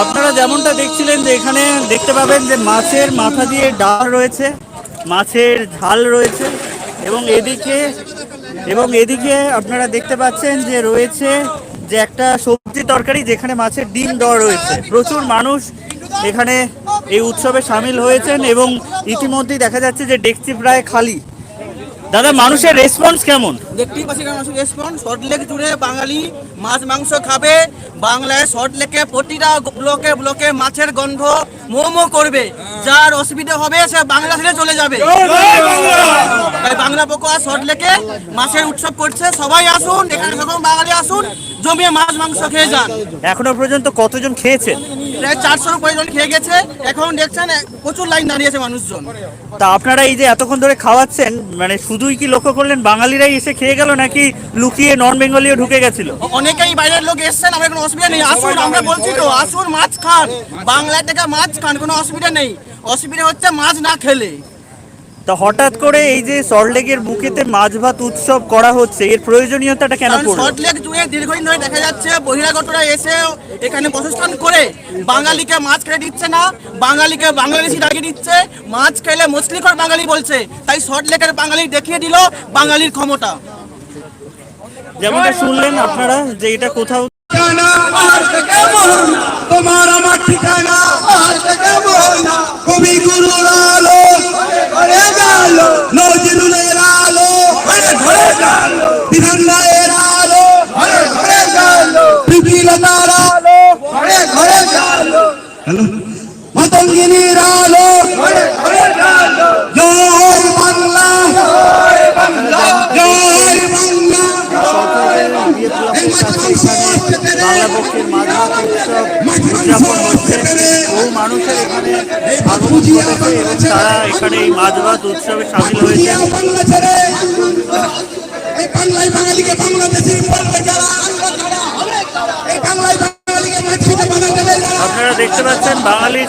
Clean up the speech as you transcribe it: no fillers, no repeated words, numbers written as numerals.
আপনারা যেমনটা দেখছিলেন যে এখানে দেখতে পাবেন যে মাছের মাথা দিয়ে ডাল রয়েছে, মাছের ঝাল রয়েছে এবং এদিকে আপনারা দেখতে পাচ্ছেন যে রয়েছে যে একটা সবজি তরকারি যেখানে মাছের ডিম দেওয়া রয়েছে। প্রচুর মানুষ এখানে এই উৎসবে সামিল হয়েছেন এবং ইতিমধ্যেই দেখা যাচ্ছে যে ডেকচি প্রায় খালি। দাদা, মানুষের রেসপন্স কেমন? দেখতেই পাচ্ছি মানুষের রেসপন্স। সল্টলেক জুড়ে বাঙালি মাছ মাংস খাবে। বাংলায় সল্টলেকে প্রতিটা ব্লকে ব্লকে মাছের গন্ধ মোমো করবে। যার অসুবিধা হবে সে বাংলা থেকে চলে যাবে। তাই বাংলা পকোয়া সল্টলেকে মাছের উৎসব করছে। সবাই আসুন, এখানে সকল বাঙালি আসুন, জমিয়ে মাছ মাংস খেয়ে যান। এখনো পর্যন্ত কতজন খেয়েছেন? প্রায় 400 উপরে জন খেয়ে গেছে। এখন দেখছেন প্রচুর লাইন দাঁড়িয়েছে মানুষজন। তা আপনারা এই যে এতক্ষণ ধরে খাওয়াচ্ছেন, মানে শুধুই কি লক্ষ্য করলেন বাঙালিরাই এসে খেয়ে গেল নাকি লুকিয়ে নন বেঙ্গলিও ঢুকে গেছিল? অনেকেই বাইরের লোক এসছেন, আমার কোনো অসুবিধা নেই। আসুন, আমরা বলছি তো আসুন, মাছ খান, বাংলা থেকে মাছ খান, কোনো অসুবিধা নেই। অসুবিধা হচ্ছে মাছ না খেলে। তা হঠাৎ করে এই যে সল্টলেকের বুকেতে মাছ ভাত উৎসব করা হচ্ছে, এর প্রয়োজনীয়তাটা কেন পড়লো? সল্টলেক জুড়ে দীর্ঘদিন ধরে দেখা যাচ্ছে বহিরাগতরা এসে এখানে বসস্থান করে বাঙালিকে মাছ খেতে দিচ্ছে না, বাঙালিকে বাংলাদেশি দাগিয়ে দিচ্ছে। মাছ খেলে মুসলিখর বাঙালি বলছে। তাই সল্টলেকের বাঙালি দেখিয়ে দিল বাঙালির ক্ষমতা। যেমনটা শুনলেন আপনারা যে এটা কোথাও তোমার আমার ঠিকানা কবিগুরুর আলো ঘরে গেল, নজরুলের আলো ঘরে ঘরে গেল, বিধান রায়ের আলো ঘরে ঘরে গেল, বিপিলতার আলো ঘরে ঘরে গেল, মাতঙ্গিনীর আলো ঘরে ঘরে গেল। জয় বাংলা, জয় বাংলা, জয় বাংলা। বাংলা পক্ষের মাছ ভাত উৎসব উদযাপন হচ্ছে। বহু মানুষের এখানে আগমন ঘটেছে এবং তারা এখানে এই মাছ ভাত উৎসবে সামিল হয়েছে। আপনারা দেখতে পাচ্ছেন বাঙালি